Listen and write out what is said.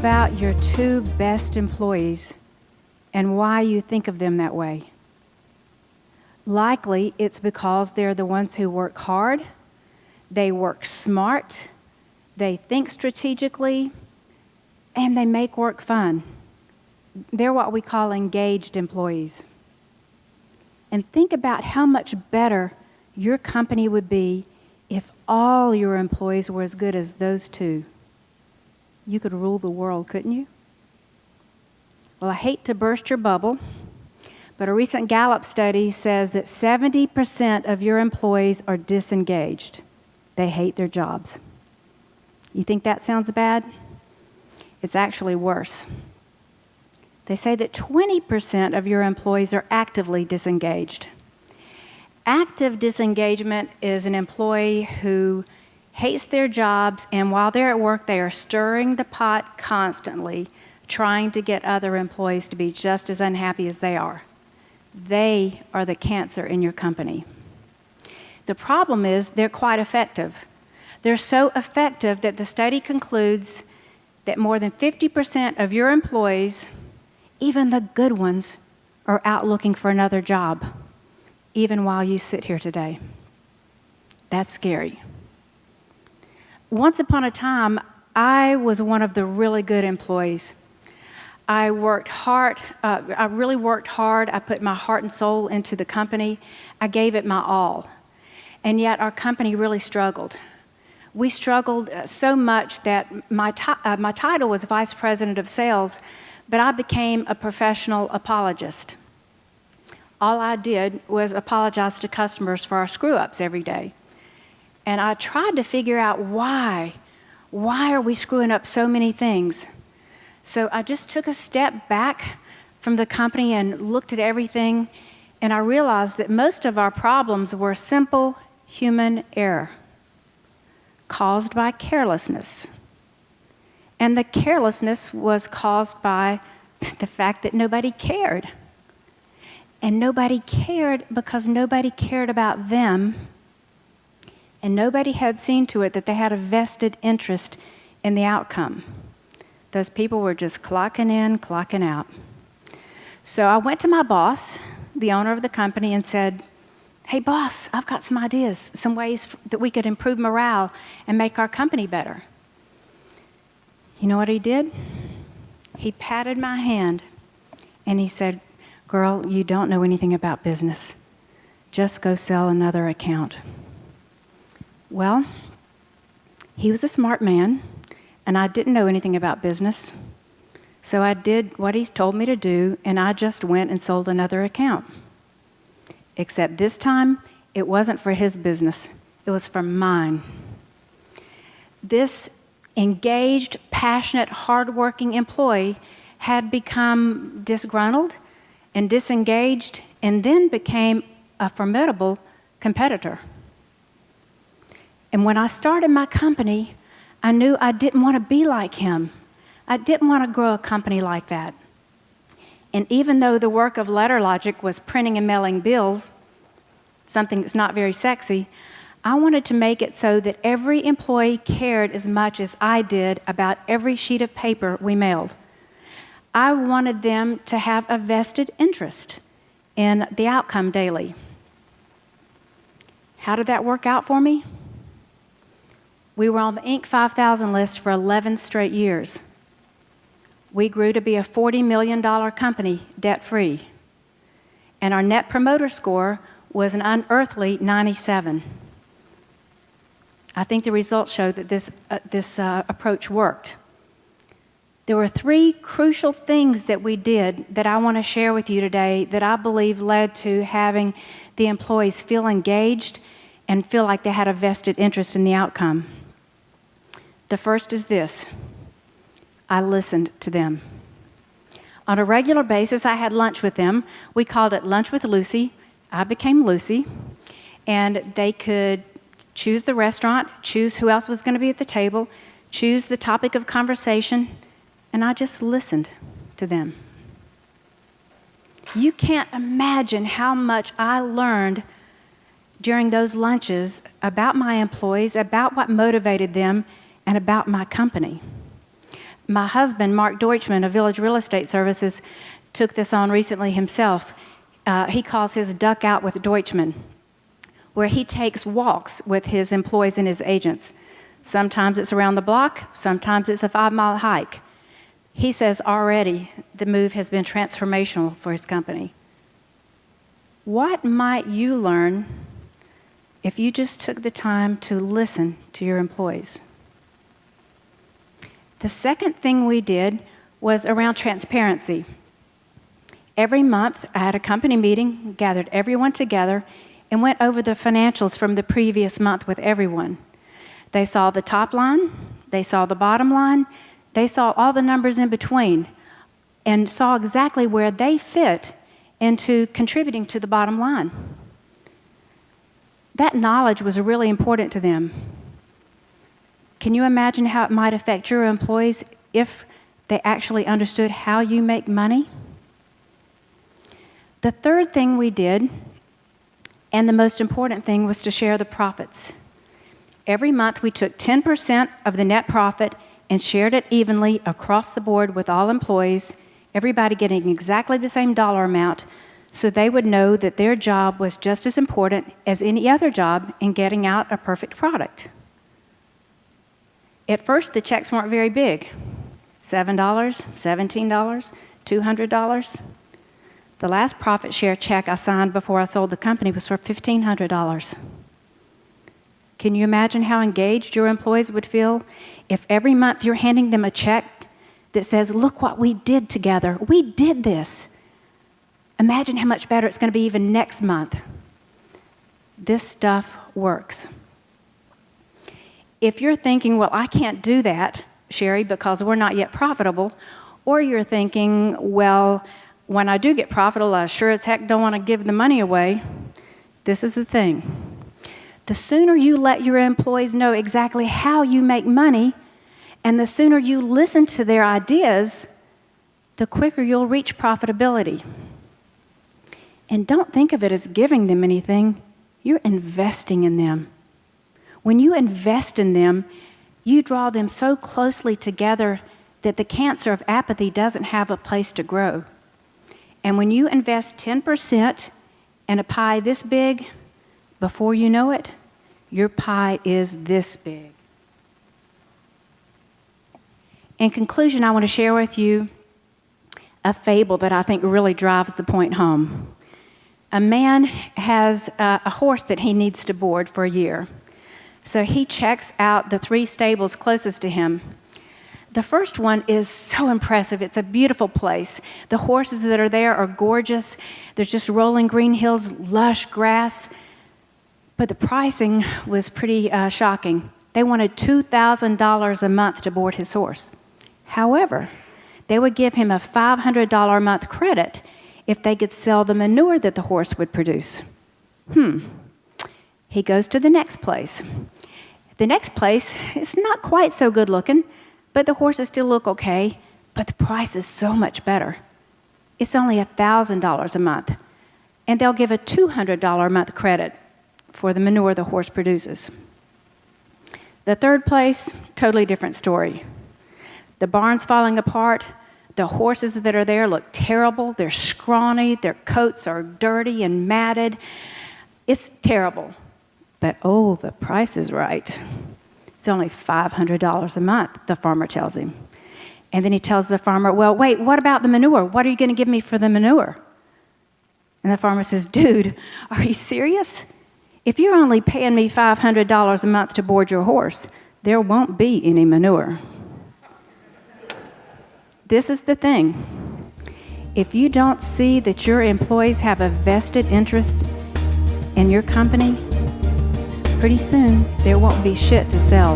about your two best employees and why you think of them that way. Likely, it's because they're the ones who work hard, they work smart, they think strategically, and they make work fun. They're what we call engaged employees. And think about how much better your company would be if all your employees were as good as those two. You could rule the world, couldn't you? Well, I hate to burst your bubble, but a recent Gallup study says that 70% of your employees are disengaged. They hate their jobs. You think that sounds bad? It's actually worse. They say that 20% of your employees are actively disengaged. Active disengagement is an employee who hates their jobs, and while they're at work, they are stirring the pot constantly, trying to get other employees to be just as unhappy as they are. They are the cancer in your company. The problem is they're quite effective. They're so effective that the study concludes that more than 50% of your employees, even the good ones, are out looking for another job, even while you sit here today. That's scary. Once upon a time, I was one of the really good employees. I worked hard. I really worked hard. I put my heart and soul into the company. I gave it my all. And yet our company really struggled. We struggled so much that my title was Vice President of Sales, but I became a professional apologist. All I did was apologize to customers for our screw-ups every day. And I tried to figure out why. Why are we screwing up so many things? So I just took a step back from the company and looked at everything, and I realized that most of our problems were simple human error caused by carelessness. And the carelessness was caused by the fact that nobody cared. And nobody cared because nobody cared about them, and nobody had seen to it that they had a vested interest in the outcome. Those people were just clocking in, clocking out. So I went to my boss, the owner of the company, and said, "Hey boss, I've got some ideas, some ways that we could improve morale and make our company better." You know what he did? He patted my hand and he said, "Girl, you don't know anything about business. Just go sell another account." Well, he was a smart man, and I didn't know anything about business. So I did what he told me to do, and I just went and sold another account. Except this time, it wasn't for his business. It was for mine. This engaged, passionate, hardworking employee had become disgruntled and disengaged, and then became a formidable competitor. And when I started my company, I knew I didn't want to be like him. I didn't want to grow a company like that. And even though the work of letter logic was printing and mailing bills, something that's not very sexy, I wanted to make it so that every employee cared as much as I did about every sheet of paper we mailed. I wanted them to have a vested interest in the outcome daily. How did that work out for me? We were on the Inc. 5000 list for 11 straight years. We grew to be a $40 million company, debt-free. And our net promoter score was an unearthly 97. I think the results showed that this approach worked. There were 3 crucial things that we did that I want to share with you today that I believe led to having the employees feel engaged and feel like they had a vested interest in the outcome. The first is this: I listened to them. On a regular basis, I had lunch with them. We called it Lunch with Lucy. I became Lucy, and they could choose the restaurant, choose who else was going to be at the table, choose the topic of conversation, and I just listened to them. You can't imagine how much I learned during those lunches about my employees, about what motivated them, and about my company. My husband, Mark Deutschman of Village Real Estate Services, took this on recently himself. He calls his Duck Out with Deutschman, where he takes walks with his employees and his agents. Sometimes it's around the block, sometimes it's a 5-mile hike. He says already the move has been transformational for his company. What might you learn if you just took the time to listen to your employees? The second thing we did was around transparency. Every month, I had a company meeting, gathered everyone together, and went over the financials from the previous month with everyone. They saw the top line, they saw the bottom line, they saw all the numbers in between, and saw exactly where they fit into contributing to the bottom line. That knowledge was really important to them. Can you imagine how it might affect your employees if they actually understood how you make money? The third thing we did, and the most important thing, was to share the profits. Every month we took 10% of the net profit and shared it evenly across the board with all employees, everybody getting exactly the same dollar amount, so they would know that their job was just as important as any other job in getting out a perfect product. At first, the checks weren't very big. $7, $17, $200. The last profit share check I signed before I sold the company was for $1,500. Can you imagine how engaged your employees would feel if every month you're handing them a check that says, look what we did together. We did this. Imagine how much better it's going to be even next month. This stuff works. If you're thinking, well, I can't do that, Sherry, because we're not yet profitable, or you're thinking, well, when I do get profitable, I sure as heck don't want to give the money away, this is the thing. The sooner you let your employees know exactly how you make money, and the sooner you listen to their ideas, the quicker you'll reach profitability. And don't think of it as giving them anything. You're investing in them. When you invest in them, you draw them so closely together that the cancer of apathy doesn't have a place to grow. And when you invest 10% in a pie this big, before you know it, your pie is this big. In conclusion, I want to share with you a fable that I think really drives the point home. A man has a horse that he needs to board for a year. So he checks out the 3 stables closest to him. The first one is so impressive. It's a beautiful place. The horses that are there are gorgeous. There's just rolling green hills, lush grass. But the pricing was pretty shocking. They wanted $2,000 a month to board his horse. However, they would give him a $500 a month credit if they could sell the manure that the horse would produce. He goes to the next place. The next place is not quite so good looking, but the horses still look okay, but the price is so much better. It's only $1,000 a month, and they'll give a $200 a month credit for the manure the horse produces. The third place, totally different story. The barn's falling apart. The horses that are there look terrible. They're scrawny. Their coats are dirty and matted. It's terrible. But oh, the price is right. It's only $500 a month, the farmer tells him. And then he tells the farmer, well, wait, what about the manure? What are you going to give me for the manure? And the farmer says, dude, are you serious? If you're only paying me $500 a month to board your horse, there won't be any manure. This is the thing. If you don't see that your employees have a vested interest in your company, pretty soon there won't be shit to sell.